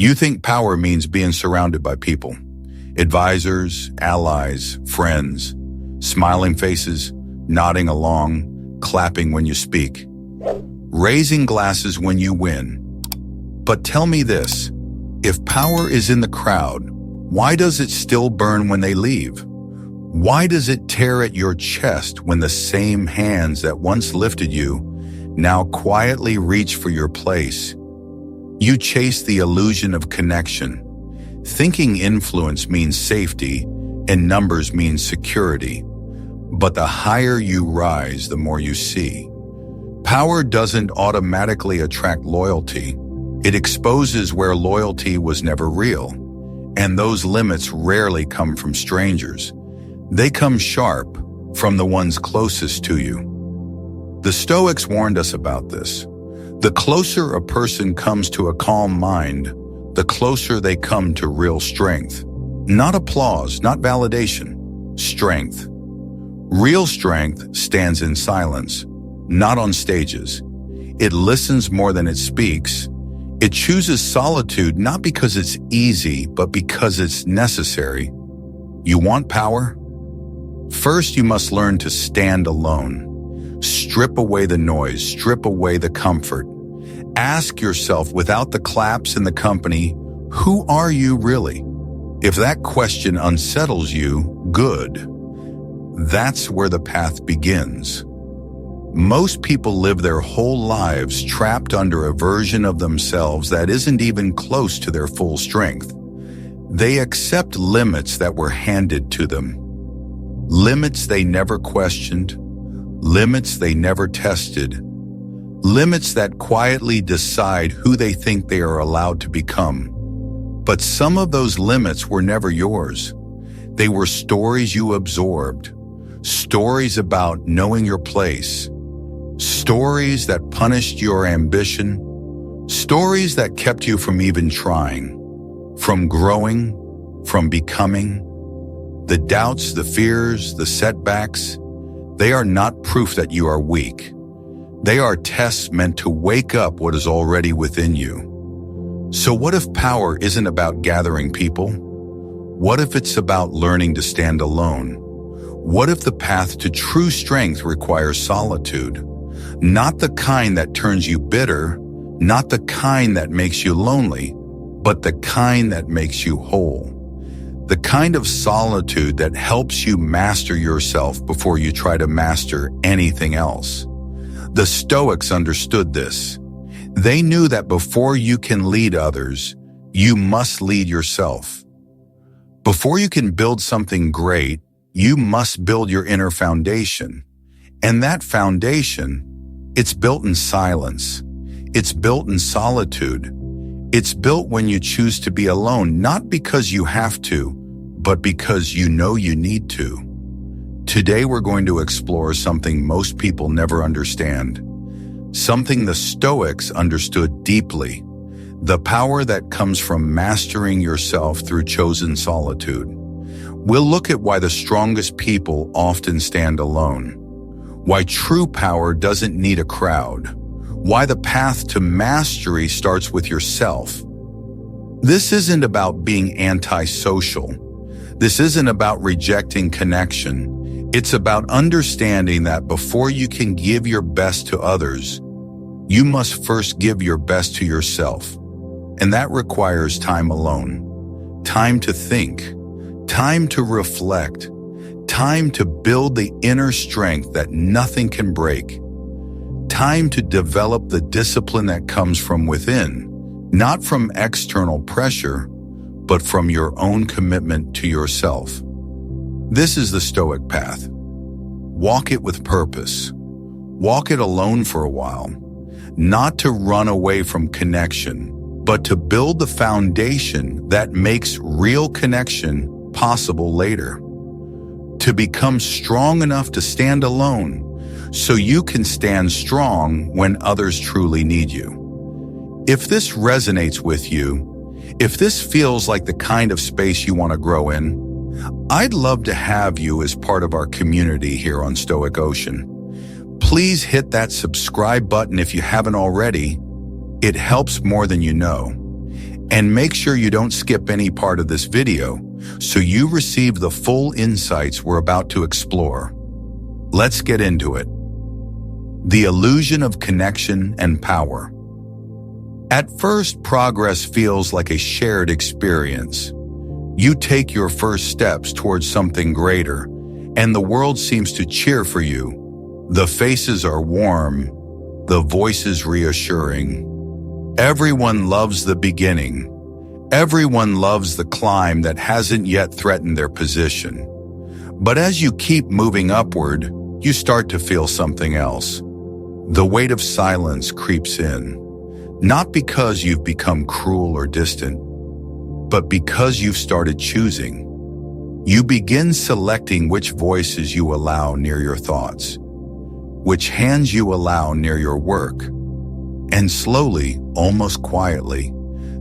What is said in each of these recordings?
You think power means being surrounded by people, advisors, allies, friends, smiling faces, nodding along, clapping when you speak, raising glasses when you win. But tell me this, if power is in the crowd, why does it still burn when they leave? Why does it tear at your chest when the same hands that once lifted you now quietly reach for your place? You chase the illusion of connection, thinking influence means safety and numbers mean security. But the higher you rise, the more you see. Power doesn't automatically attract loyalty. It exposes where loyalty was never real. And those limits rarely come from strangers. They come sharp from the ones closest to you. The Stoics warned us about this. The closer a person comes to a calm mind, the closer they come to real strength. Not applause, not validation, strength. Real strength stands in silence, not on stages. It listens more than it speaks. It chooses solitude not because it's easy, but because it's necessary. You want power? First, you must learn to stand alone. Strip away the noise, strip away the comfort. Ask yourself, without the claps and the company, who are you really? If that question unsettles you, good. That's where the path begins. Most people live their whole lives trapped under a version of themselves that isn't even close to their full strength. They accept limits that were handed to them. Limits they never questioned, limits they never tested, limits that quietly decide who they think they are allowed to become. But some of those limits were never yours. They were stories you absorbed, stories about knowing your place, stories that punished your ambition, stories that kept you from even trying, from growing, from becoming. The doubts, the fears, the setbacks, they are not proof that you are weak. They are tests meant to wake up what is already within you. So what if power isn't about gathering people? What if it's about learning to stand alone? What if the path to true strength requires solitude? Not the kind that turns you bitter, not the kind that makes you lonely, but the kind that makes you whole. The kind of solitude that helps you master yourself before you try to master anything else. The Stoics understood this. They knew that before you can lead others, you must lead yourself. Before you can build something great, you must build your inner foundation. And that foundation, it's built in silence. It's built in solitude. It's built when you choose to be alone, not because you have to, but because you know you need to. Today we're going to explore something most people never understand, something the Stoics understood deeply, the power that comes from mastering yourself through chosen solitude. We'll look at why the strongest people often stand alone, why true power doesn't need a crowd, why the path to mastery starts with yourself. This isn't about being antisocial. This isn't about rejecting connection. It's about understanding that before you can give your best to others, you must first give your best to yourself. And that requires time alone, time to think, time to reflect, time to build the inner strength that nothing can break, time to develop the discipline that comes from within, not from external pressure, but from your own commitment to yourself. This is the Stoic path. Walk it with purpose. Walk it alone for a while, not to run away from connection, but to build the foundation that makes real connection possible later. To become strong enough to stand alone so you can stand strong when others truly need you. If this resonates with you, if this feels like the kind of space you want to grow in, I'd love to have you as part of our community here on Stoic Ocean. Please hit that subscribe button if you haven't already. It helps more than you know. And make sure you don't skip any part of this video so you receive the full insights we're about to explore. Let's get into it. The illusion of connection and power. At first, progress feels like a shared experience. You take your first steps towards something greater, and the world seems to cheer for you. The faces are warm, the voices reassuring. Everyone loves the beginning. Everyone loves the climb that hasn't yet threatened their position. But as you keep moving upward, you start to feel something else. The weight of silence creeps in. Not because you've become cruel or distant, but because you've started choosing. You begin selecting which voices you allow near your thoughts, which hands you allow near your work. And slowly, almost quietly,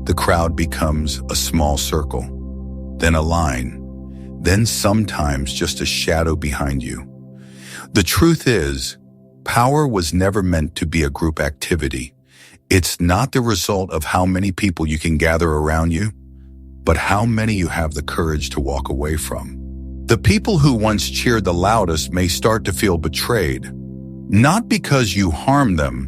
the crowd becomes a small circle, then a line, then sometimes just a shadow behind you. The truth is, power was never meant to be a group activity. It's not the result of how many people you can gather around you, but how many you have the courage to walk away from. The people who once cheered the loudest may start to feel betrayed, not because you harmed them,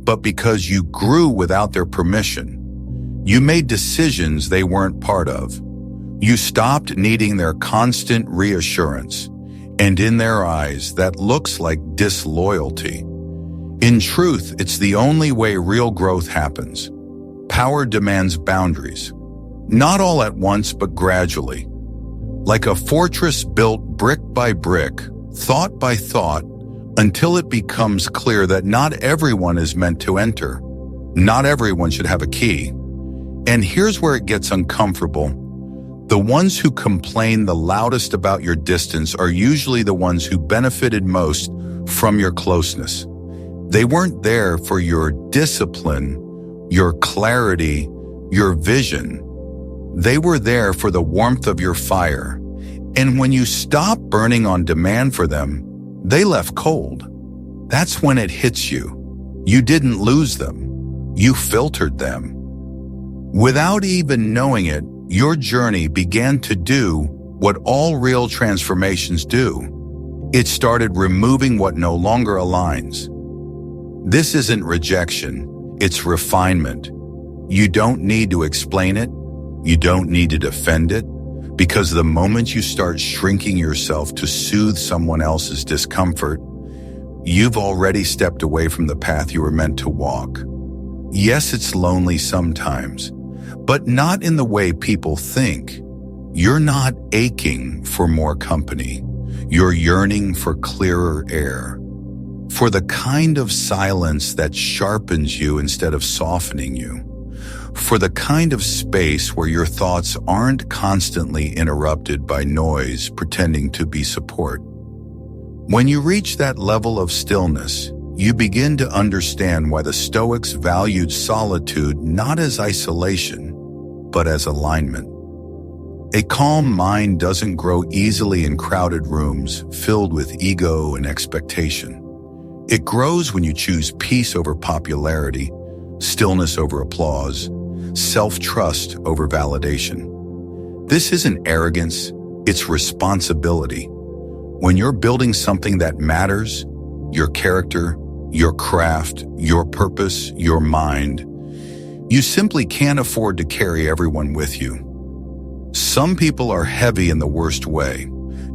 but because you grew without their permission. You made decisions they weren't part of. You stopped needing their constant reassurance, and in their eyes, that looks like disloyalty. In truth, it's the only way real growth happens. Power demands boundaries. Not all at once, but gradually. Like a fortress built brick by brick, thought by thought, until it becomes clear that not everyone is meant to enter. Not everyone should have a key. And here's where it gets uncomfortable. The ones who complain the loudest about your distance are usually the ones who benefited most from your closeness. They weren't there for your discipline, your clarity, your vision. They were there for the warmth of your fire. And when you stop burning on demand for them, they left cold. That's when it hits you. You didn't lose them. You filtered them. Without even knowing it, your journey began to do what all real transformations do. It started removing what no longer aligns. This isn't rejection, it's refinement. You don't need to explain it, you don't need to defend it, because the moment you start shrinking yourself to soothe someone else's discomfort, you've already stepped away from the path you were meant to walk. Yes, it's lonely sometimes, but not in the way people think. You're not aching for more company. You're yearning for clearer air, for the kind of silence that sharpens you instead of softening you, for the kind of space where your thoughts aren't constantly interrupted by noise pretending to be support. When you reach that level of stillness, you begin to understand why the Stoics valued solitude not as isolation, but as alignment. A calm mind doesn't grow easily in crowded rooms filled with ego and expectation. It grows when you choose peace over popularity, stillness over applause, self-trust over validation. This isn't arrogance, it's responsibility. When you're building something that matters, your character, your craft, your purpose, your mind, you simply can't afford to carry everyone with you. Some people are heavy in the worst way,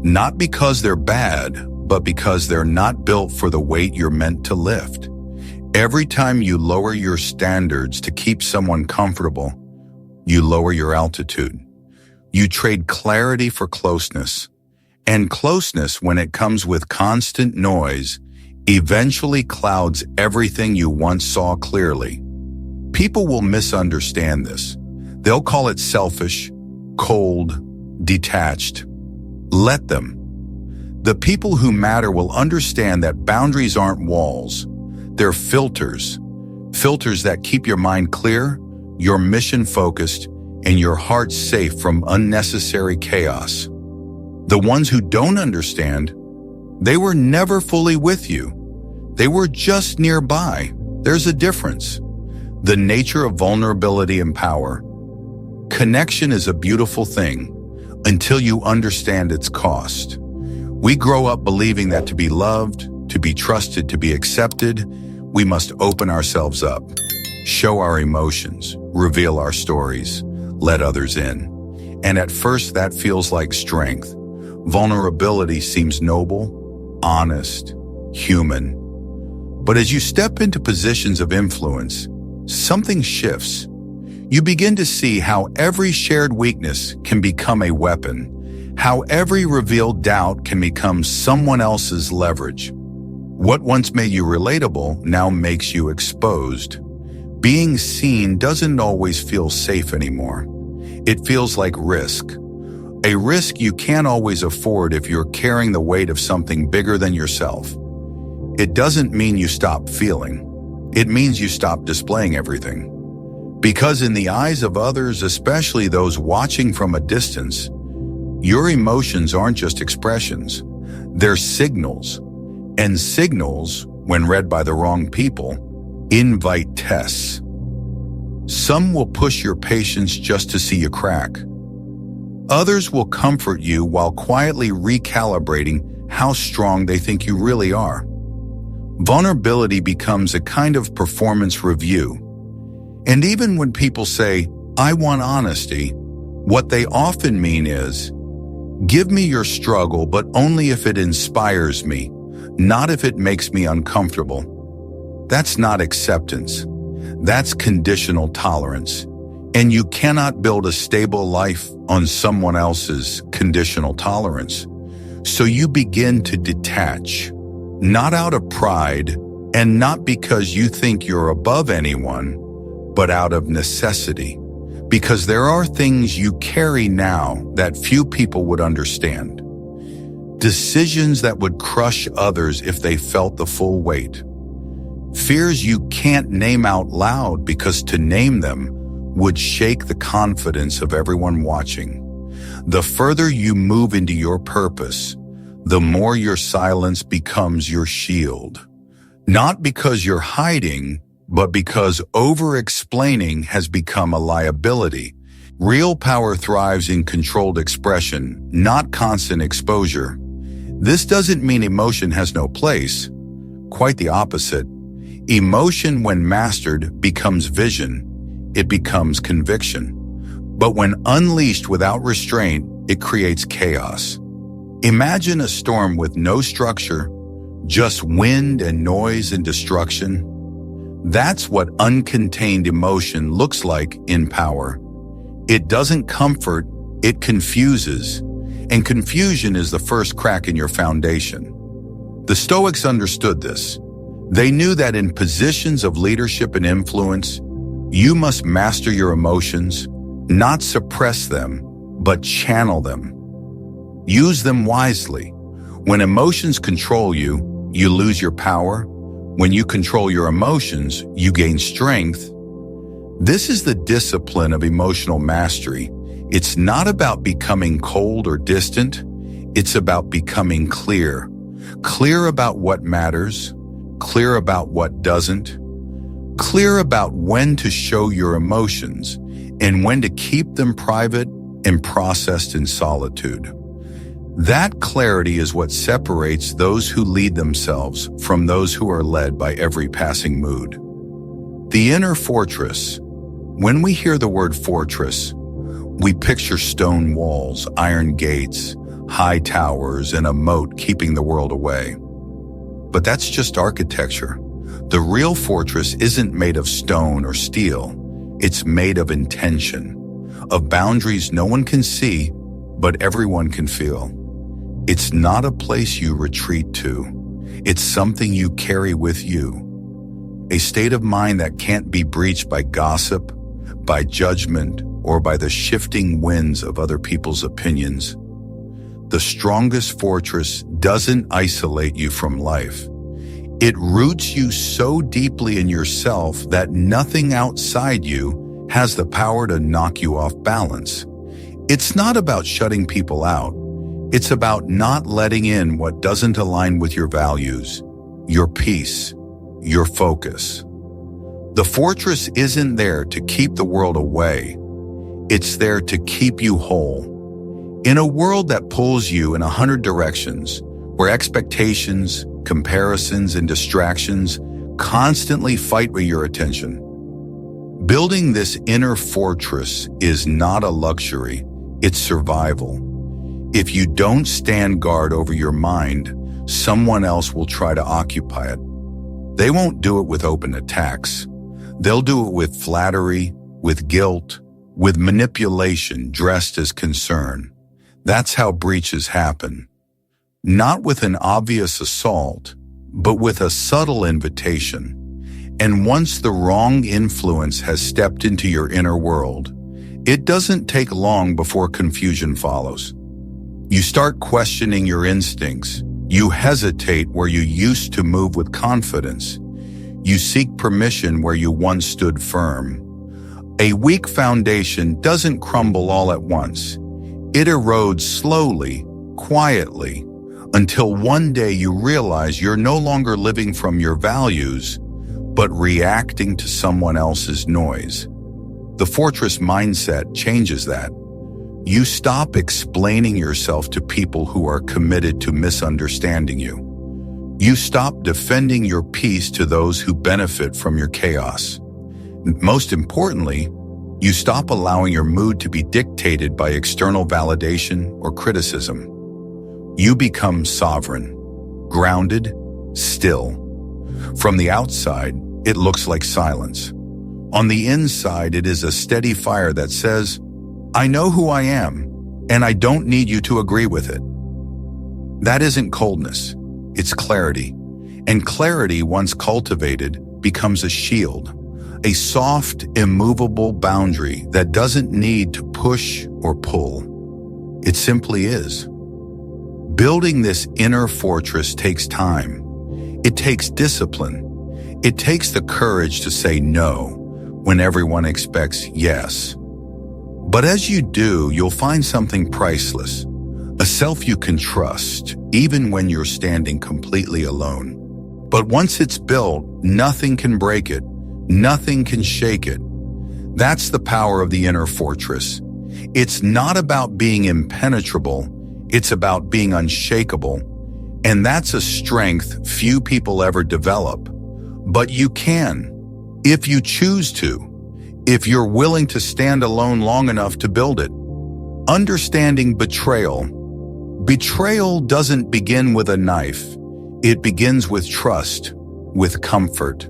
not because they're bad, but because they're not built for the weight you're meant to lift. Every time you lower your standards to keep someone comfortable, you lower your altitude. You trade clarity for closeness. And closeness, when it comes with constant noise, eventually clouds everything you once saw clearly. People will misunderstand this. They'll call it selfish, cold, detached. Let them. The people who matter will understand that boundaries aren't walls. They're filters. Filters that keep your mind clear, your mission focused, and your heart safe from unnecessary chaos. The ones who don't understand, they were never fully with you. They were just nearby. There's a difference. The nature of vulnerability and power. Connection is a beautiful thing until you understand its cost. We grow up believing that to be loved, to be trusted, to be accepted, we must open ourselves up, show our emotions, reveal our stories, let others in. And at first that feels like strength. Vulnerability seems noble, honest, human. But as you step into positions of influence, something shifts. You begin to see how every shared weakness can become a weapon, how every revealed doubt can become someone else's leverage. What once made you relatable now makes you exposed. Being seen doesn't always feel safe anymore. It feels like risk. A risk you can't always afford if you're carrying the weight of something bigger than yourself. It doesn't mean you stop feeling. It means you stop displaying everything. Because in the eyes of others, especially those watching from a distance, your emotions aren't just expressions. They're signals. And signals, when read by the wrong people, invite tests. Some will push your patience just to see you crack. Others will comfort you while quietly recalibrating how strong they think you really are. Vulnerability becomes a kind of performance review. And even when people say, "I want honesty," what they often mean is, "Give me your struggle, but only if it inspires me, not if it makes me uncomfortable." That's not acceptance. That's conditional tolerance. And you cannot build a stable life on someone else's conditional tolerance. So you begin to detach, not out of pride, and not because you think you're above anyone, but out of necessity. Because there are things you carry now that few people would understand. Decisions that would crush others if they felt the full weight. Fears you can't name out loud because to name them would shake the confidence of everyone watching. The further you move into your purpose, the more your silence becomes your shield. Not because you're hiding, but because over-explaining has become a liability. Real power thrives in controlled expression, not constant exposure. This doesn't mean emotion has no place. Quite the opposite. Emotion, when mastered, becomes vision. It becomes conviction. But when unleashed without restraint, it creates chaos. Imagine a storm with no structure, just wind and noise and destruction. That's what uncontained emotion looks like in power. It doesn't comfort, it confuses. And confusion is the first crack in your foundation. The Stoics understood this. They knew that in positions of leadership and influence, you must master your emotions, not suppress them, but channel them. Use them wisely. When emotions control you, you lose your power. When you control your emotions, you gain strength. This is the discipline of emotional mastery. It's not about becoming cold or distant. It's about becoming clear. Clear about what matters. Clear about what doesn't. Clear about when to show your emotions and when to keep them private and processed in solitude. That clarity is what separates those who lead themselves from those who are led by every passing mood. The inner fortress. When we hear the word fortress, we picture stone walls, iron gates, high towers, and a moat keeping the world away. But that's just architecture. The real fortress isn't made of stone or steel. It's made of intention, of boundaries no one can see, but everyone can feel. It's not a place you retreat to. It's something you carry with you. A state of mind that can't be breached by gossip, by judgment, or by the shifting winds of other people's opinions. The strongest fortress doesn't isolate you from life. It roots you so deeply in yourself that nothing outside you has the power to knock you off balance. It's not about shutting people out. It's about not letting in what doesn't align with your values, your peace, your focus. The fortress isn't there to keep the world away. It's there to keep you whole. In a world that pulls you in 100 directions, where expectations, comparisons, and distractions constantly fight with your attention, building this inner fortress is not a luxury, it's survival. If you don't stand guard over your mind, someone else will try to occupy it. They won't do it with open attacks. They'll do it with flattery, with guilt, with manipulation dressed as concern. That's how breaches happen. Not with an obvious assault, but with a subtle invitation. And once the wrong influence has stepped into your inner world, it doesn't take long before confusion follows. You start questioning your instincts. You hesitate where you used to move with confidence. You seek permission where you once stood firm. A weak foundation doesn't crumble all at once. It erodes slowly, quietly, until one day you realize you're no longer living from your values, but reacting to someone else's noise. The fortress mindset changes that. You stop explaining yourself to people who are committed to misunderstanding you. You stop defending your peace to those who benefit from your chaos. Most importantly, you stop allowing your mood to be dictated by external validation or criticism. You become sovereign, grounded, still. From the outside, it looks like silence. On the inside, it is a steady fire that says, I know who I am, and I don't need you to agree with it. That isn't coldness, it's clarity. And clarity, once cultivated, becomes a shield, a soft, immovable boundary that doesn't need to push or pull. It simply is. Building this inner fortress takes time. It takes discipline. It takes the courage to say no when everyone expects yes. But as you do, you'll find something priceless, a self you can trust, even when you're standing completely alone. But once it's built, nothing can break it, nothing can shake it. That's the power of the inner fortress. It's not about being impenetrable, it's about being unshakable. And that's a strength few people ever develop. But you can, if you choose to. If you're willing to stand alone long enough to build it. Understanding betrayal. Betrayal doesn't begin with a knife. It begins with trust, with comfort,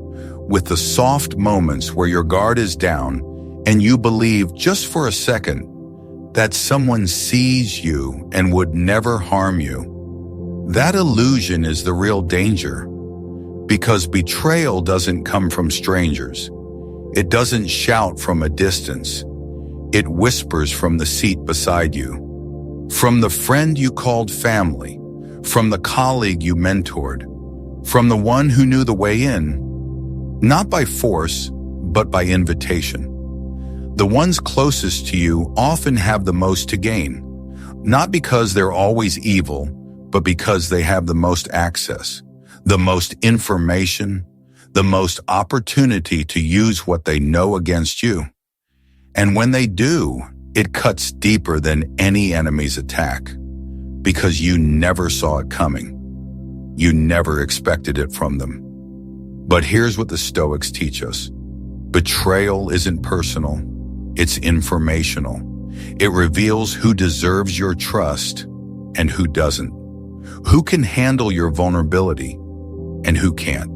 with the soft moments where your guard is down and you believe just for a second that someone sees you and would never harm you. That illusion is the real danger, because betrayal doesn't come from strangers. It doesn't shout from a distance. It whispers from the seat beside you. From the friend you called family. From the colleague you mentored. From the one who knew the way in. Not by force, but by invitation. The ones closest to you often have the most to gain. Not because they're always evil, but because they have the most access, the most information, the most opportunity to use what they know against you. And when they do, it cuts deeper than any enemy's attack, because you never saw it coming. You never expected it from them. But here's what the Stoics teach us. Betrayal isn't personal, it's informational. It reveals who deserves your trust and who doesn't. Who can handle your vulnerability and who can't.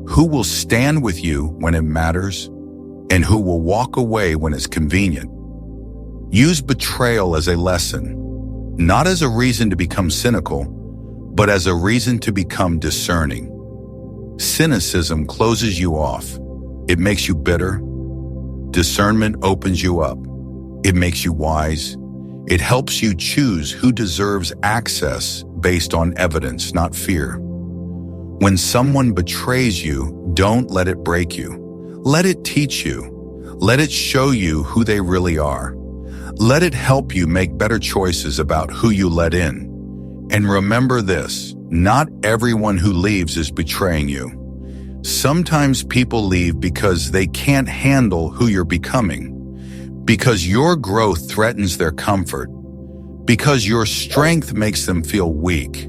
Who will stand with you when it matters, and who will walk away when it's convenient. Use betrayal as a lesson, not as a reason to become cynical, but as a reason to become discerning. Cynicism closes you off. It makes you bitter. Discernment opens you up. It makes you wise. It helps you choose who deserves access based on evidence, not fear. When someone betrays you, don't let it break you. Let it teach you. Let it show you who they really are. Let it help you make better choices about who you let in. And remember this, not everyone who leaves is betraying you. Sometimes people leave because they can't handle who you're becoming, because your growth threatens their comfort, because your strength makes them feel weak.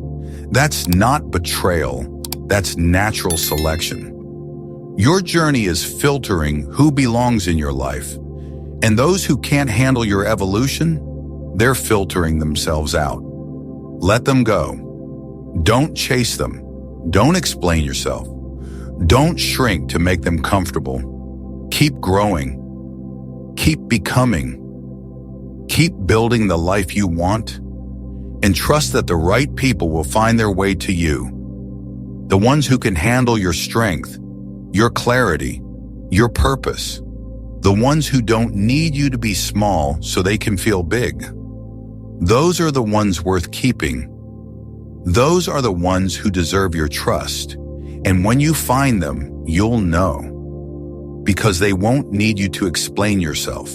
That's not betrayal, that's natural selection. Your journey is filtering who belongs in your life, and those who can't handle your evolution, they're filtering themselves out. Let them go. Don't chase them. Don't explain yourself. Don't shrink to make them comfortable. Keep growing. Keep becoming. Keep building the life you want, and trust that the right people will find their way to you. The ones who can handle your strength, your clarity, your purpose. The ones who don't need you to be small so they can feel big. Those are the ones worth keeping. Those are the ones who deserve your trust. And when you find them, you'll know. Because they won't need you to explain yourself.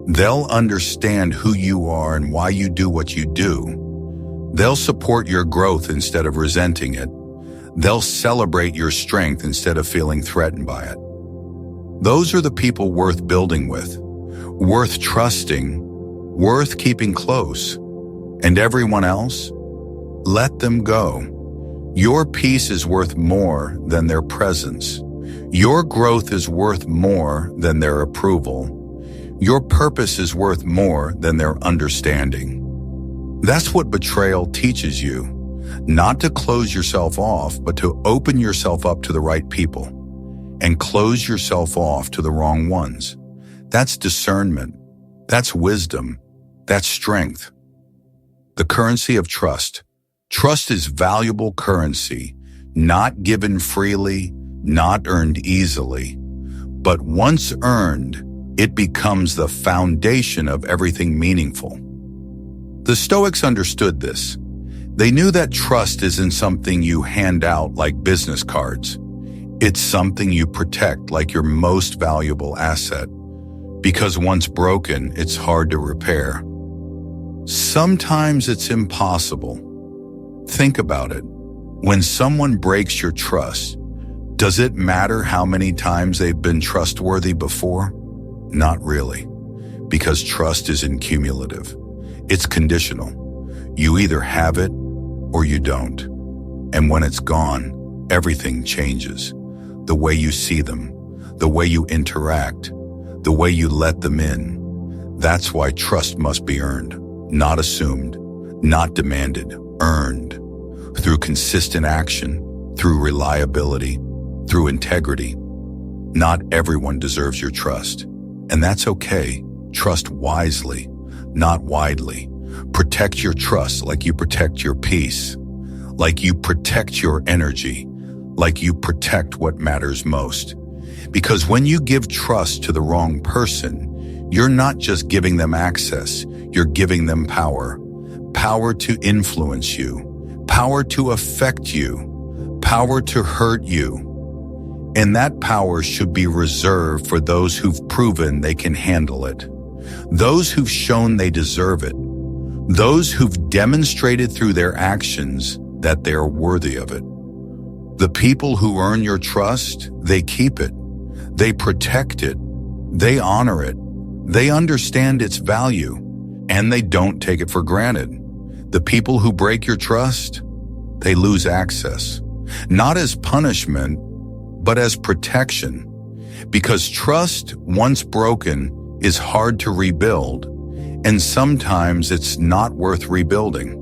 They'll understand who you are and why you do what you do. They'll support your growth instead of resenting it. They'll celebrate your strength instead of feeling threatened by it. Those are the people worth building with, worth trusting, worth keeping close. And everyone else? Let them go. Your peace is worth more than their presence. Your growth is worth more than their approval. Your purpose is worth more than their understanding. That's what betrayal teaches you. Not to close yourself off, but to open yourself up to the right people and close yourself off to the wrong ones. That's discernment. That's wisdom. That's strength. The currency of trust. Trust is valuable currency, not given freely, not earned easily. But once earned, it becomes the foundation of everything meaningful. The Stoics understood this. They knew that trust isn't something you hand out like business cards. It's something you protect like your most valuable asset. Because once broken, it's hard to repair. Sometimes it's impossible. Think about it. When someone breaks your trust, does it matter how many times they've been trustworthy before? Not really, because trust isn't cumulative. It's conditional. You either have it or you don't. And when it's gone, everything changes. The way you see them, the way you interact, the way you let them in. That's why trust must be earned, not assumed, not demanded, earned. Through consistent action, through reliability, through integrity. Not everyone deserves your trust. And that's okay. Trust wisely, not widely. Protect your trust like you protect your peace, like you protect your energy, like you protect what matters most. Because when you give trust to the wrong person, you're not just giving them access, you're giving them power. Power to influence you, power to affect you, power to hurt you. And that power should be reserved for those who've proven they can handle it, those who've shown they deserve it, those who've demonstrated through their actions that they're worthy of it. The people who earn your trust, they keep it, they protect it, they honor it, they understand its value, and they don't take it for granted. The people who break your trust, they lose access, not as punishment, but as protection. Because trust, once broken, is hard to rebuild, and sometimes it's not worth rebuilding.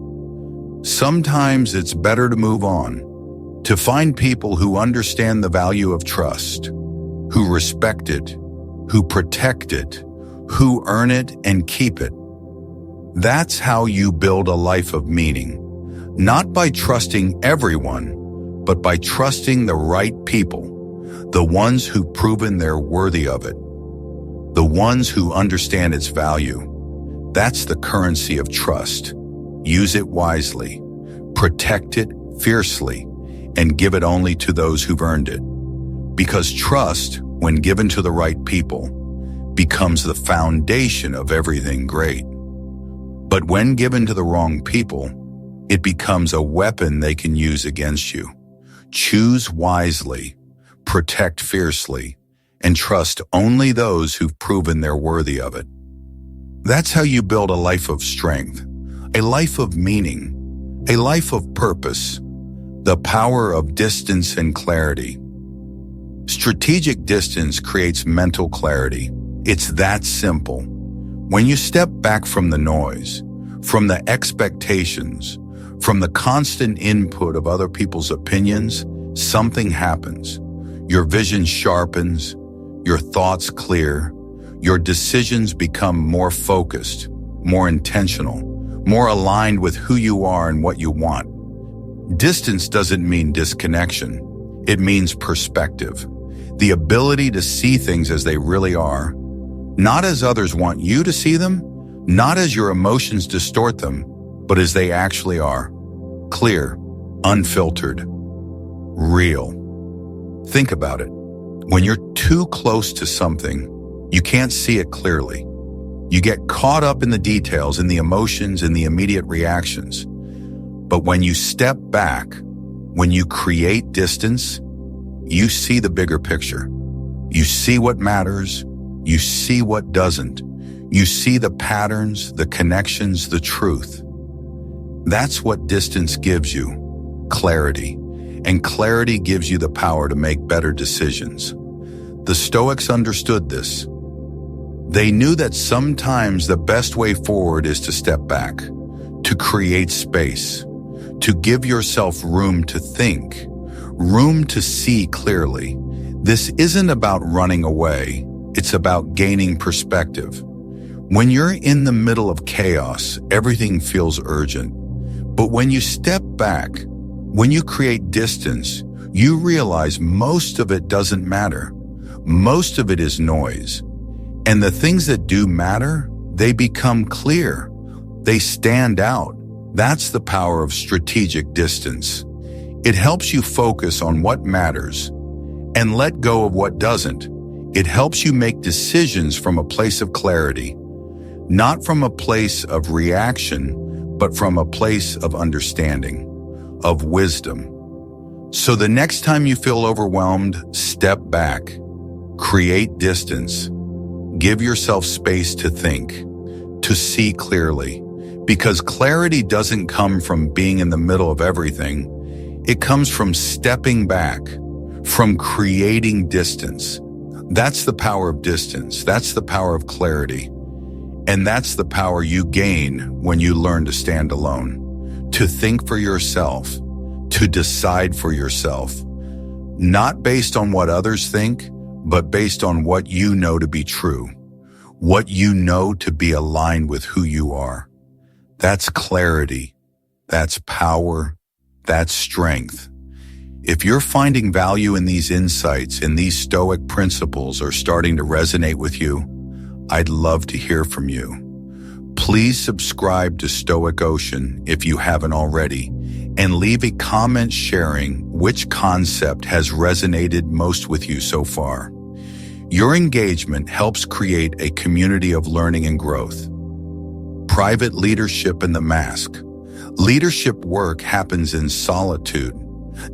Sometimes it's better to move on, to find people who understand the value of trust, who respect it, who protect it, who earn it and keep it. That's how you build a life of meaning, not by trusting everyone, but by trusting the right people, the ones who've proven they're worthy of it, the ones who understand its value. That's the currency of trust. Use it wisely, protect it fiercely, and give it only to those who've earned it. Because trust, when given to the right people, becomes the foundation of everything great. But when given to the wrong people, it becomes a weapon they can use against you. Choose wisely, protect fiercely, and trust only those who've proven they're worthy of it. That's how you build a life of strength, a life of meaning, a life of purpose, the power of distance and clarity. Strategic distance creates mental clarity. It's that simple. When you step back from the noise, from the expectations, from the constant input of other people's opinions, something happens. Your vision sharpens, your thoughts clear, your decisions become more focused, more intentional, more aligned with who you are and what you want. Distance doesn't mean disconnection. It means perspective. The ability to see things as they really are, not as others want you to see them, not as your emotions distort them, but as they actually are. Clear, unfiltered, real. Think about it. When you're too close to something, you can't see it clearly. You get caught up in the details, in the emotions, in the immediate reactions. But when you step back, when you create distance, you see the bigger picture. You see what matters. You see what doesn't. You see the patterns, the connections, the truth. That's what distance gives you, clarity. And clarity gives you the power to make better decisions. The Stoics understood this. They knew that sometimes the best way forward is to step back, to create space, to give yourself room to think, room to see clearly. This isn't about running away. It's about gaining perspective. When you're in the middle of chaos, everything feels urgent. But when you step back, when you create distance, you realize most of it doesn't matter. Most of it is noise. And the things that do matter, they become clear. They stand out. That's the power of strategic distance. It helps you focus on what matters and let go of what doesn't. It helps you make decisions from a place of clarity, not from a place of reaction, but from a place of understanding, of wisdom. So the next time you feel overwhelmed, step back, create distance, give yourself space to think, to see clearly, because clarity doesn't come from being in the middle of everything. It comes from stepping back, from creating distance. That's the power of distance. That's the power of clarity. And that's the power you gain when you learn to stand alone, to think for yourself, to decide for yourself, not based on what others think, but based on what you know to be true, what you know to be aligned with who you are. That's clarity. That's power. That's strength. If you're finding value in these insights, in these Stoic principles are starting to resonate with you, I'd love to hear from you. Please subscribe to Stoic Ocean if you haven't already, and leave a comment sharing which concept has resonated most with you so far. Your engagement helps create a community of learning and growth. Private leadership in the mask. Leadership work happens in solitude,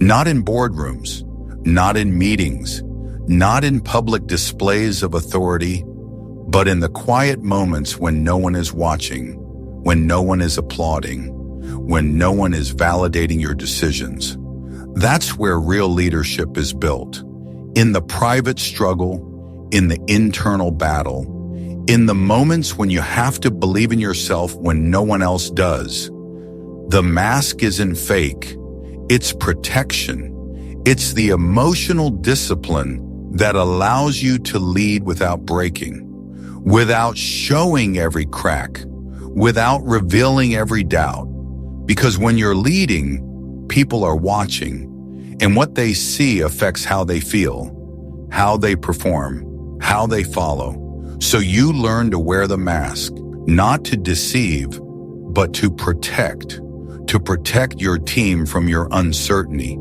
not in boardrooms, not in meetings, not in public displays of authority, but in the quiet moments when no one is watching, when no one is applauding, when no one is validating your decisions. That's where real leadership is built. In the private struggle, in the internal battle, in the moments when you have to believe in yourself when no one else does. The mask isn't fake. It's protection. It's the emotional discipline that allows you to lead without breaking, without showing every crack, without revealing every doubt. Because when you're leading, people are watching, and what they see affects how they feel, how they perform, how they follow. So you learn to wear the mask, not to deceive, but to protect your team from your uncertainty,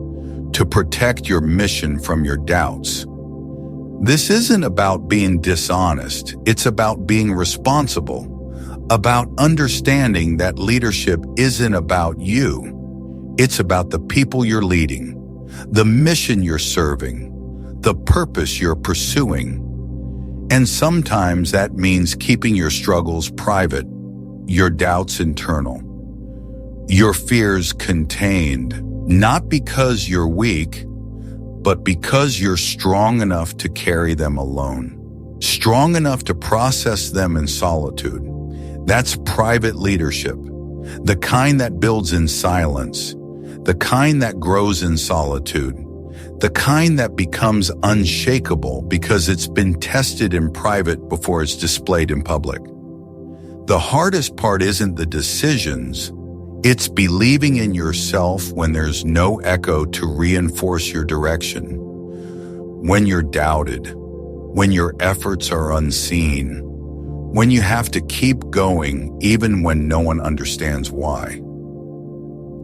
to protect your mission from your doubts. This isn't about being dishonest. It's about being responsible, about understanding that leadership isn't about you. It's about the people you're leading, the mission you're serving, the purpose you're pursuing. And sometimes that means keeping your struggles private, your doubts internal, your fears contained, not because you're weak, but because you're strong enough to carry them alone, strong enough to process them in solitude. That's private leadership, the kind that builds in silence, the kind that grows in solitude, the kind that becomes unshakable because it's been tested in private before it's displayed in public. The hardest part isn't the decisions, it's believing in yourself when there's no echo to reinforce your direction, when you're doubted, when your efforts are unseen, when you have to keep going even when no one understands why.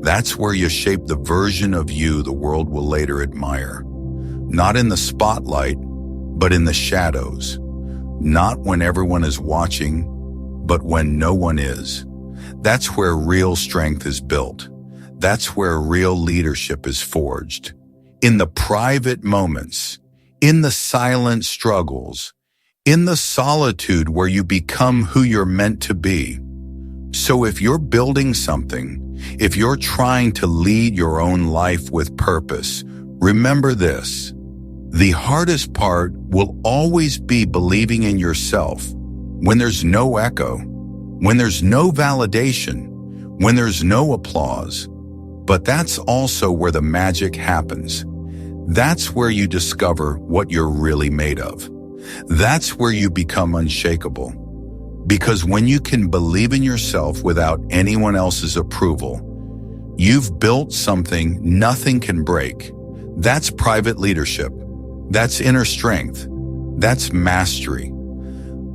That's where you shape the version of you the world will later admire. Not in the spotlight, but in the shadows. Not when everyone is watching, but when no one is. That's where real strength is built. That's where real leadership is forged. In the private moments, in the silent struggles, in the solitude where you become who you're meant to be. So if you're building something, if you're trying to lead your own life with purpose, remember this. The hardest part will always be believing in yourself when there's no echo, when there's no validation, when there's no applause. But that's also where the magic happens. That's where you discover what you're really made of. That's where you become unshakable. Because when you can believe in yourself without anyone else's approval, you've built something nothing can break. That's private leadership. That's inner strength. That's mastery.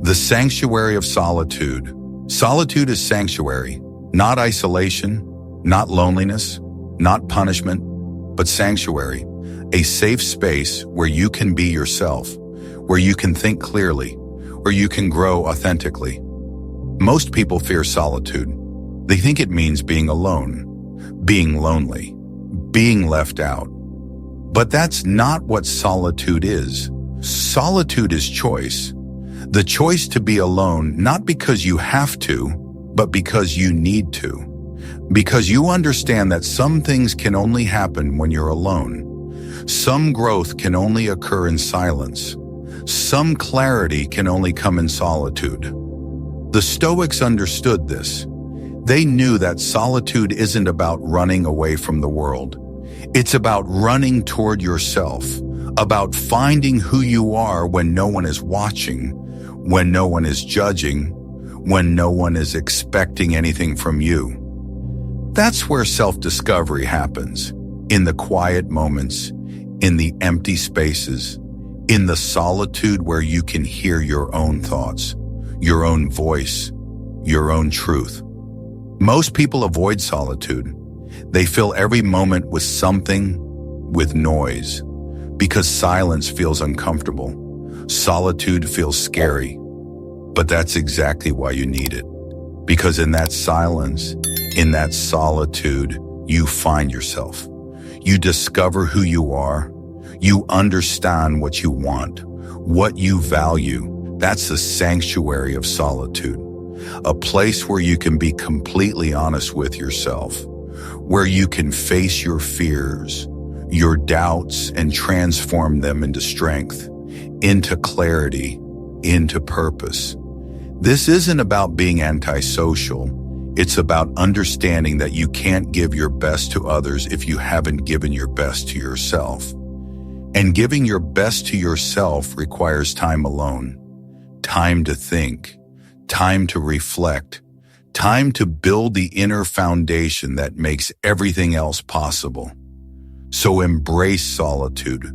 The Sanctuary of Solitude. Solitude is sanctuary, not isolation, not loneliness, not punishment, but sanctuary, a safe space where you can be yourself, where you can think clearly, where you can grow authentically. Most people fear solitude. They think it means being alone, being lonely, being left out. But that's not what solitude is. Solitude is choice. The choice to be alone, not because you have to, but because you need to. Because you understand that some things can only happen when you're alone. Some growth can only occur in silence. Some clarity can only come in solitude. The Stoics understood this. They knew that solitude isn't about running away from the world. It's about running toward yourself, about finding who you are when no one is watching, when no one is judging, when no one is expecting anything from you. That's where self-discovery happens, in the quiet moments, in the empty spaces, in the solitude where you can hear your own thoughts, your own voice, your own truth. Most people avoid solitude. They fill every moment with something, with noise, because silence feels uncomfortable. Solitude feels scary. But that's exactly why you need it. Because in that silence, in that solitude, you find yourself. You discover who you are. You understand what you want, what you value. That's the sanctuary of solitude. A place where you can be completely honest with yourself, where you can face your fears, your doubts, and transform them into strength, into clarity, into purpose. This isn't about being antisocial. It's about understanding that you can't give your best to others if you haven't given your best to yourself. And giving your best to yourself requires time alone, time to think, time to reflect, time to build the inner foundation that makes everything else possible. So embrace solitude,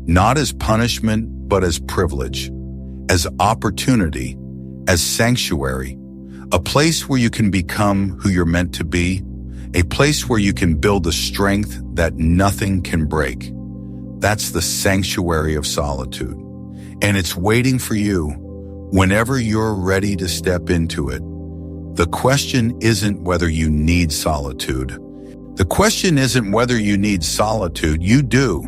not as punishment, but as privilege, as opportunity, as sanctuary, a place where you can become who you're meant to be, a place where you can build the strength that nothing can break. That's the Sanctuary of Solitude. And it's waiting for you whenever you're ready to step into it. The question isn't whether you need solitude. The question isn't whether you need solitude. You do.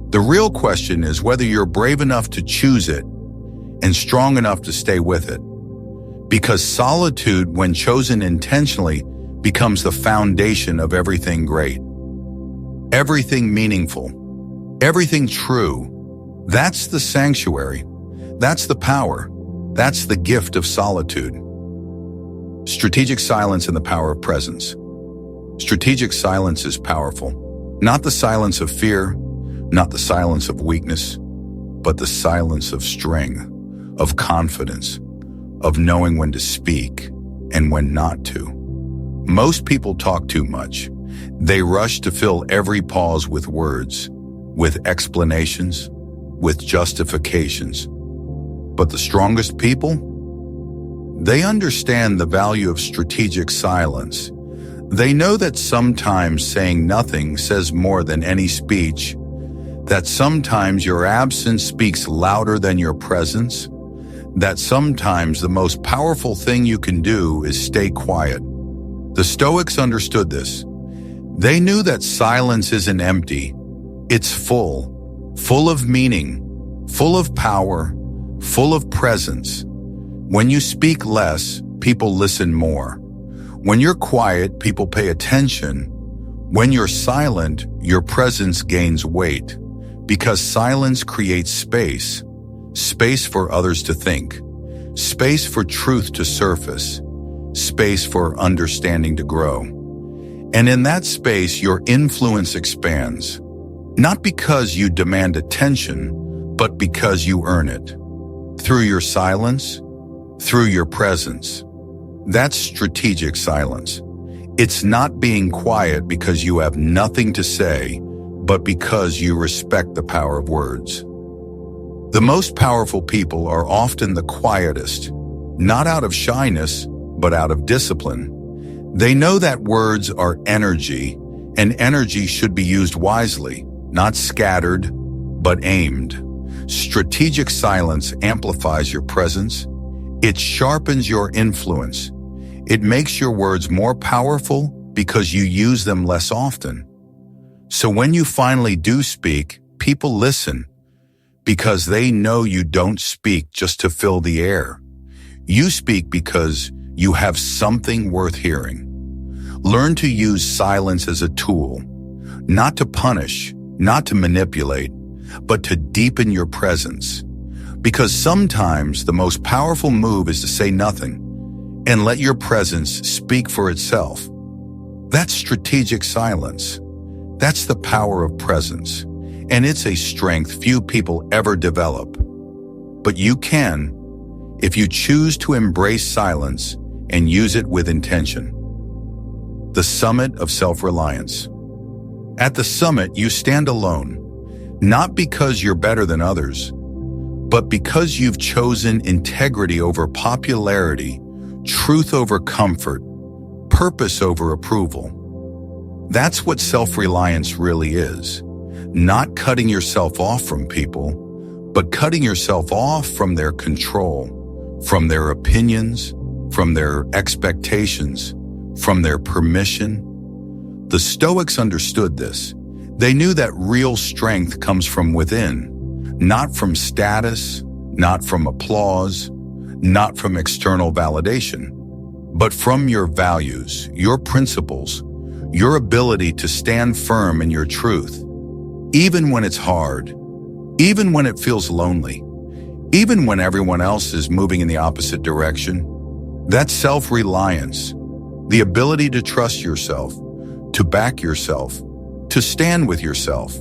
The real question is whether you're brave enough to choose it. and strong enough to stay with it. Because solitude, when chosen intentionally, becomes the foundation of everything great. Everything meaningful. Everything true. That's the sanctuary. That's the power. That's the gift of solitude. Strategic silence and the power of presence. Strategic silence is powerful. Not the silence of fear, not the silence of weakness, but the silence of strength, of confidence, of knowing when to speak and when not to. Most people talk too much. They rush to fill every pause with words, with explanations, with justifications. But the strongest people? They understand the value of strategic silence. They know that sometimes saying nothing says more than any speech, that sometimes your absence speaks louder than your presence, that sometimes the most powerful thing you can do is stay quiet. The Stoics understood this. They knew that silence isn't empty. It's full of meaning, full of power, full of presence. When you speak less, people listen more. When you're quiet, people pay attention. When you're silent, your presence gains weight, because silence creates space. Space for others to think. Space for truth to surface. Space for understanding to grow. And in that space, your influence expands. Not because you demand attention, but because you earn it. Through your silence, through your presence. That's strategic silence. It's not being quiet because you have nothing to say, but because you respect the power of words. The most powerful people are often the quietest, not out of shyness, but out of discipline. They know that words are energy, and energy should be used wisely, not scattered, but aimed. Strategic silence amplifies your presence. It sharpens your influence. It makes your words more powerful because you use them less often. So when you finally do speak, people listen because they know you don't speak just to fill the air. You speak because you have something worth hearing. Learn to use silence as a tool, not to punish, not to manipulate, but to deepen your presence. Because sometimes the most powerful move is to say nothing and let your presence speak for itself. That's strategic silence. That's the power of presence. And it's a strength few people ever develop. But you can, if you choose to embrace silence and use it with intention. The summit of self-reliance. At the summit, you stand alone, not because you're better than others, but because you've chosen integrity over popularity, truth over comfort, purpose over approval. That's what self-reliance really is. Not cutting yourself off from people, but cutting yourself off from their control, from their opinions, from their expectations, from their permission. The Stoics understood this. They knew that real strength comes from within, not from status, not from applause, not from external validation, but from your values, your principles, your ability to stand firm in your truth, even when it's hard, even when it feels lonely, even when everyone else is moving in the opposite direction. That's self-reliance, the ability to trust yourself, to back yourself, to stand with yourself.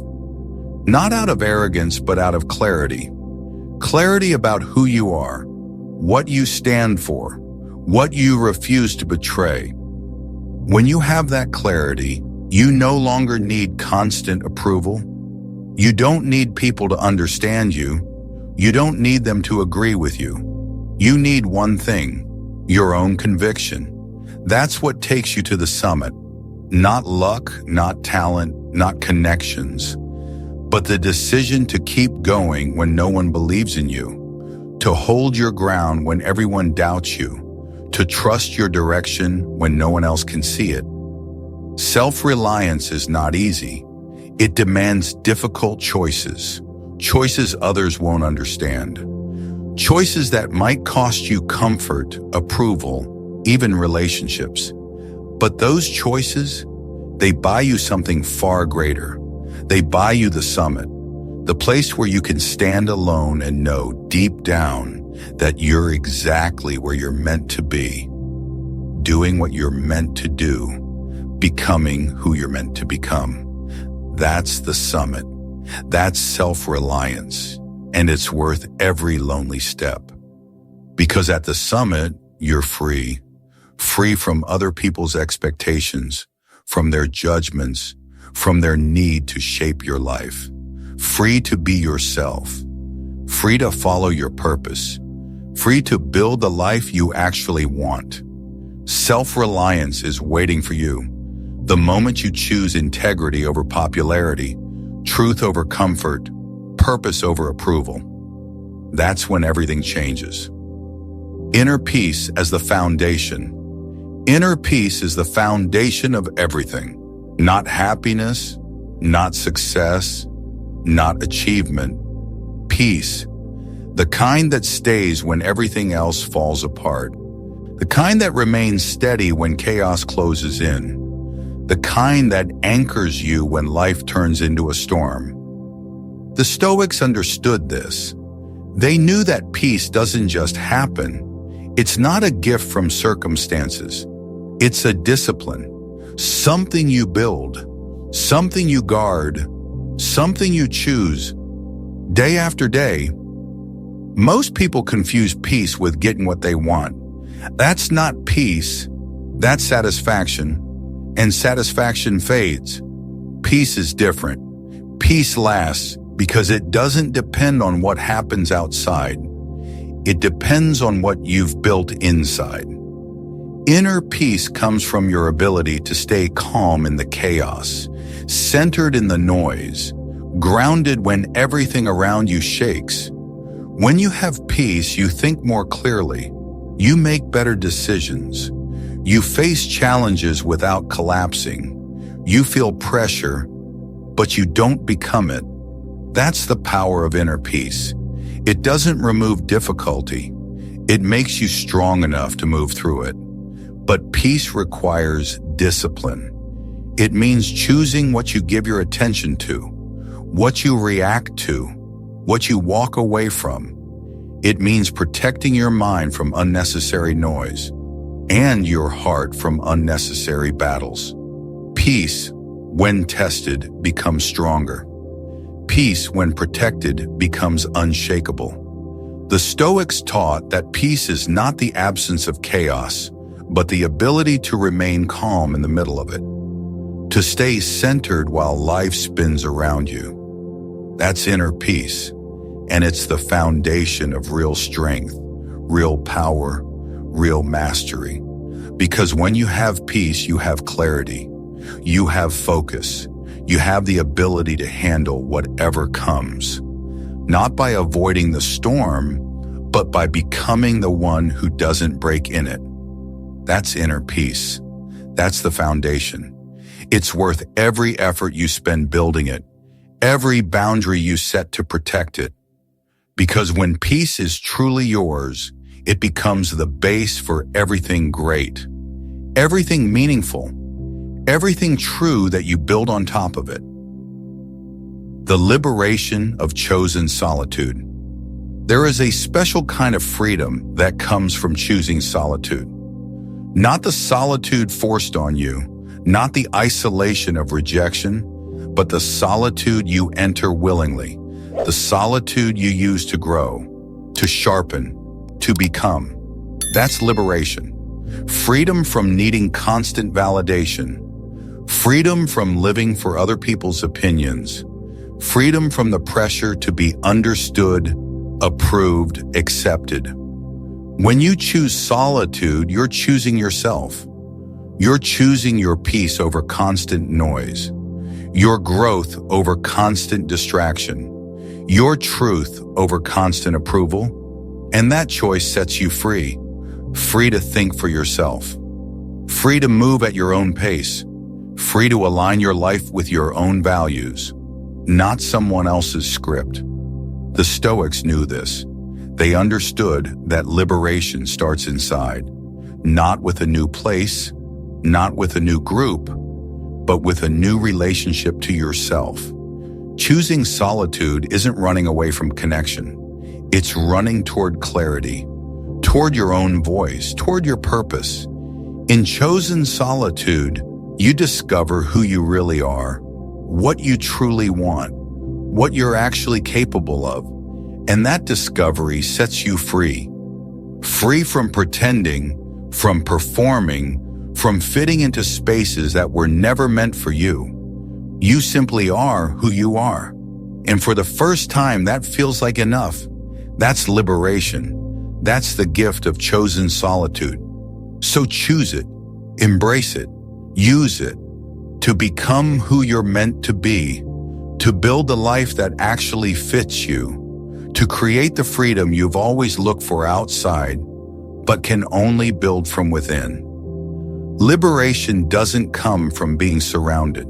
Not out of arrogance, but out of clarity. Clarity about who you are, what you stand for, what you refuse to betray. When you have that clarity, you no longer need constant approval. You don't need people to understand you. You don't need them to agree with you. You need one thing, your own conviction. That's what takes you to the summit. Not luck, not talent, not connections, but the decision to keep going when no one believes in you, to hold your ground when everyone doubts you, to trust your direction when no one else can see it. Self-reliance is not easy. It demands difficult choices, choices others won't understand, Choices that might cost you comfort, approval, even relationships. But those choices, they buy you something far greater. They buy you the summit, the place where you can stand alone and know deep down that you're exactly where you're meant to be, doing what you're meant to do, becoming who you're meant to become. That's the summit. That's self-reliance, and it's worth every lonely step. Because at the summit, you're free. Free from other people's expectations, from their judgments, from their need to shape your life. Free to be yourself. Free to follow your purpose. Free to build the life you actually want. Self-reliance is waiting for you. The moment you choose integrity over popularity, truth over comfort, purpose over approval, that's when everything changes. Inner peace as the foundation. Inner peace is the foundation of everything. Not happiness, not success, not achievement. Peace. The kind that stays when everything else falls apart. The kind that remains steady when chaos closes in. The kind that anchors you when life turns into a storm. The Stoics understood this. They knew that peace doesn't just happen. It's not a gift from circumstances. It's a discipline. Something you build, something you guard, something you choose, day after day. Most people confuse peace with getting what they want. That's not peace, that's satisfaction, and satisfaction fades. Peace is different. Peace lasts because it doesn't depend on what happens outside. It depends on what you've built inside. Inner peace comes from your ability to stay calm in the chaos, centered in the noise, grounded when everything around you shakes. When you have peace, you think more clearly. You make better decisions. You face challenges without collapsing. You feel pressure, but you don't become it. That's the power of inner peace. It doesn't remove difficulty. It makes you strong enough to move through it. But peace requires discipline. It means choosing what you give your attention to, what you react to, what you walk away from. It means protecting your mind from unnecessary noise and your heart from unnecessary battles. Peace, when tested, becomes stronger. Peace, when protected, becomes unshakable. The Stoics taught that peace is not the absence of chaos, but the ability to remain calm in the middle of it, to stay centered while life spins around you. That's inner peace, and it's the foundation of real strength, real power, real mastery. Because when you have peace, you have clarity, you have focus, you have the ability to handle whatever comes, not by avoiding the storm, but by becoming the one who doesn't break in it. That's inner peace. That's the foundation. It's worth every effort you spend building it, every boundary you set to protect it. Because when peace is truly yours, it becomes the base for everything great, everything meaningful, everything true that you build on top of it. The liberation of chosen solitude. There is a special kind of freedom that comes from choosing solitude. Not the solitude forced on you, not the isolation of rejection, but the solitude you enter willingly, the solitude you use to grow, to sharpen, to become. That's liberation. Freedom from needing constant validation. Freedom from living for other people's opinions. Freedom from the pressure to be understood, approved, accepted. When you choose solitude, you're choosing yourself. You're choosing your peace over constant noise, your growth over constant distraction, your truth over constant approval, and that choice sets you free. Free to think for yourself, free to move at your own pace, free to align your life with your own values, not someone else's script. The Stoics knew this. They understood that liberation starts inside, not with a new place, not with a new group, but with a new relationship to yourself. Choosing solitude isn't running away from connection. It's running toward clarity, toward your own voice, toward your purpose. In chosen solitude, you discover who you really are, what you truly want, what you're actually capable of, and that discovery sets you free. Free from pretending, from performing, from fitting into spaces that were never meant for you. You simply are who you are. And for the first time, that feels like enough. That's liberation. That's the gift of chosen solitude. So choose it, embrace it, use it, to become who you're meant to be, to build a life that actually fits you, to create the freedom you've always looked for outside, but can only build from within. Liberation doesn't come from being surrounded.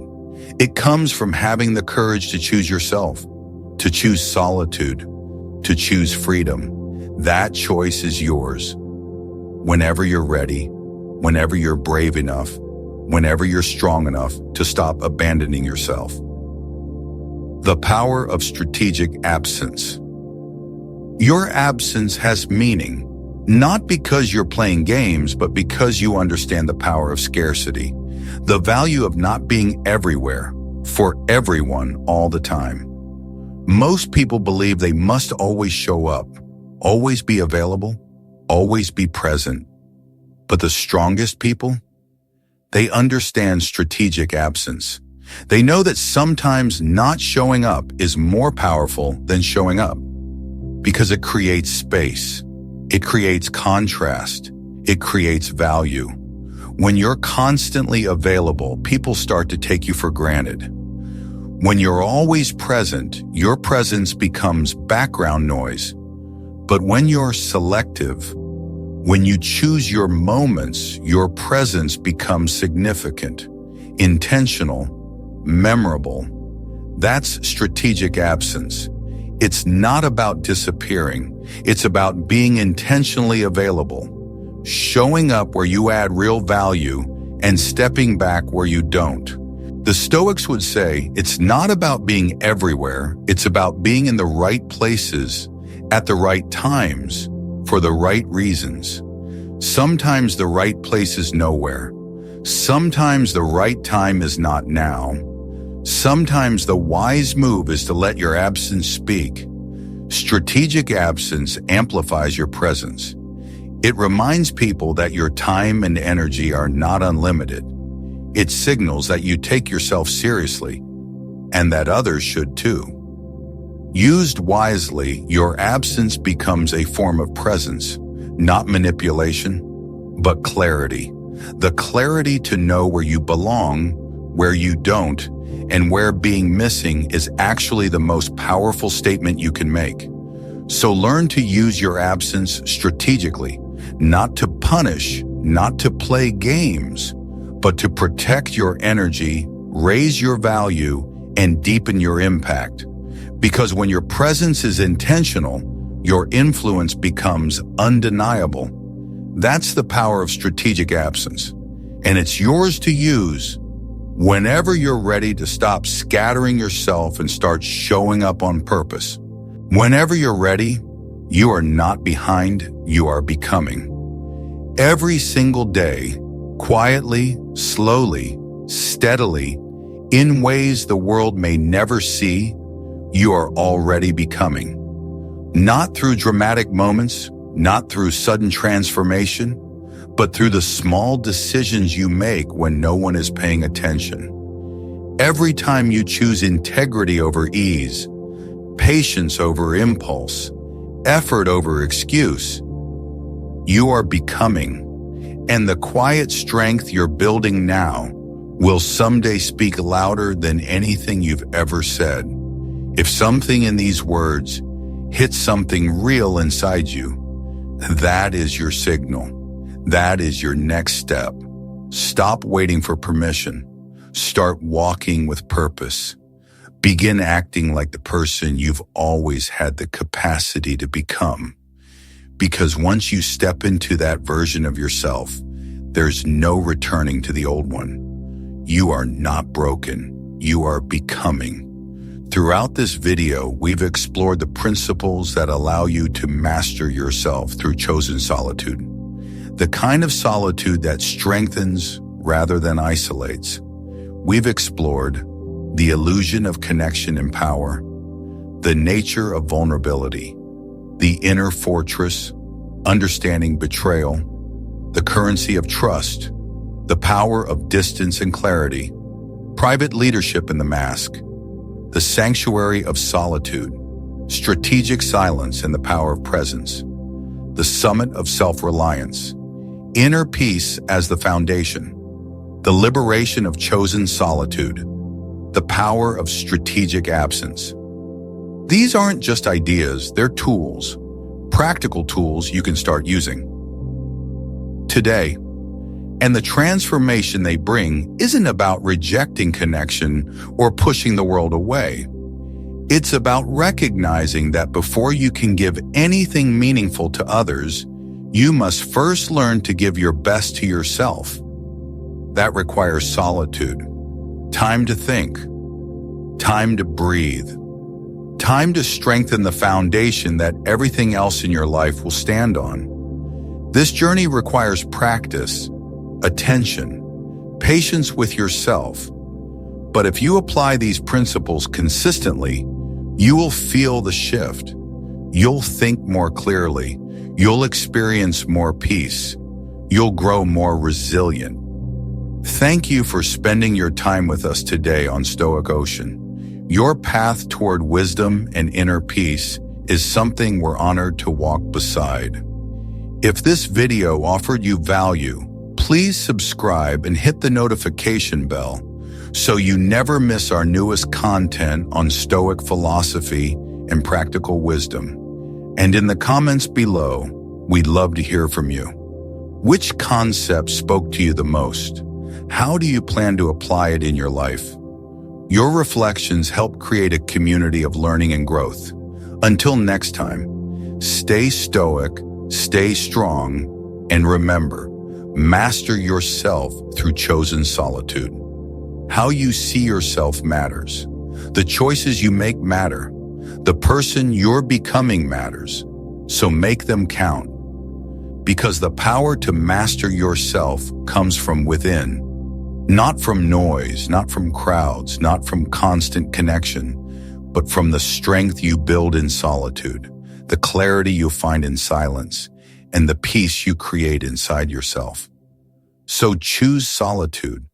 It comes from having the courage to choose yourself, to choose solitude, to choose freedom. That choice is yours. Whenever you're ready, whenever you're brave enough, whenever you're strong enough to stop abandoning yourself. The power of strategic absence. Your absence has meaning, not because you're playing games, but because you understand the power of scarcity, the value of not being everywhere, for everyone, all the time. Most people believe they must always show up, always be available, always be present. But the strongest people, they understand strategic absence. They know that sometimes not showing up is more powerful than showing up, because it creates space. It creates contrast. It creates value. When you're constantly available, people start to take you for granted. When you're always present, your presence becomes background noise. But when you're selective, when you choose your moments, your presence becomes significant, intentional, memorable. That's strategic absence. It's not about disappearing. It's about being intentionally available, showing up where you add real value and stepping back where you don't. The Stoics would say it's not about being everywhere. It's about being in the right places at the right times for the right reasons. Sometimes the right place is nowhere. Sometimes the right time is not now. Sometimes the wise move is to let your absence speak. Strategic absence amplifies your presence. It reminds people that your time and energy are not unlimited. It signals that you take yourself seriously, and that others should too. Used wisely, your absence becomes a form of presence, not manipulation, but clarity. The clarity to know where you belong, where you don't, and where being missing is actually the most powerful statement you can make. So learn to use your absence strategically, not to punish, not to play games, but to protect your energy, raise your value, and deepen your impact. Because when your presence is intentional, your influence becomes undeniable. That's the power of strategic absence, and it's yours to use whenever you're ready to stop scattering yourself and start showing up on purpose. Whenever you're ready, you are not behind, you are becoming. Every single day, quietly, slowly, steadily, in ways the world may never see, you are already becoming. Not through dramatic moments, not through sudden transformation, but through the small decisions you make when no one is paying attention. Every time you choose integrity over ease, patience over impulse, effort over excuse, you are becoming. And the quiet strength you're building now will someday speak louder than anything you've ever said. If something in these words hits something real inside you, that is your signal. That is your next step. Stop waiting for permission. Start walking with purpose. Begin acting like the person you've always had the capacity to become. Because once you step into that version of yourself, there's no returning to the old one. You are not broken. You are becoming. Throughout this video, we've explored the principles that allow you to master yourself through chosen solitude. The kind of solitude that strengthens rather than isolates. We've explored the illusion of connection and power, the nature of vulnerability, the inner fortress, understanding betrayal, the currency of trust, the power of distance and clarity, private leadership in the mask, the sanctuary of solitude, strategic silence and the power of presence, the summit of self-reliance, inner peace as the foundation, the liberation of chosen solitude, the power of strategic absence. These aren't just ideas, they're tools, practical tools you can start using today. And the transformation they bring isn't about rejecting connection or pushing the world away. It's about recognizing that before you can give anything meaningful to others, you must first learn to give your best to yourself. That requires solitude, time to think, time to breathe, time to strengthen the foundation that everything else in your life will stand on. This journey requires practice, attention, patience with yourself. But if you apply these principles consistently, you will feel the shift. You'll think more clearly. You'll experience more peace. You'll grow more resilient. Thank you for spending your time with us today on Stoic Ocean. Your path toward wisdom and inner peace is something we're honored to walk beside. If this video offered you value, please subscribe and hit the notification bell so you never miss our newest content on Stoic philosophy and practical wisdom. And in the comments below, we'd love to hear from you. Which concept spoke to you the most? How do you plan to apply it in your life? Your reflections help create a community of learning and growth. Until next time, stay stoic, stay strong, and remember, master yourself through chosen solitude. How you see yourself matters. The choices you make matter. The person you're becoming matters. So make them count. Because the power to master yourself comes from within. Not from noise, not from crowds, not from constant connection, but from the strength you build in solitude, the clarity you find in silence, and the peace you create inside yourself. So choose solitude,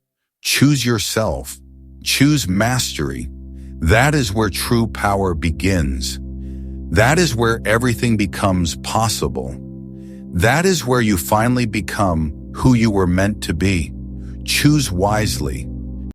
choose yourself, choose mastery. That is where true power begins. That is where everything becomes possible. That is where you finally become who you were meant to be. Choose wisely,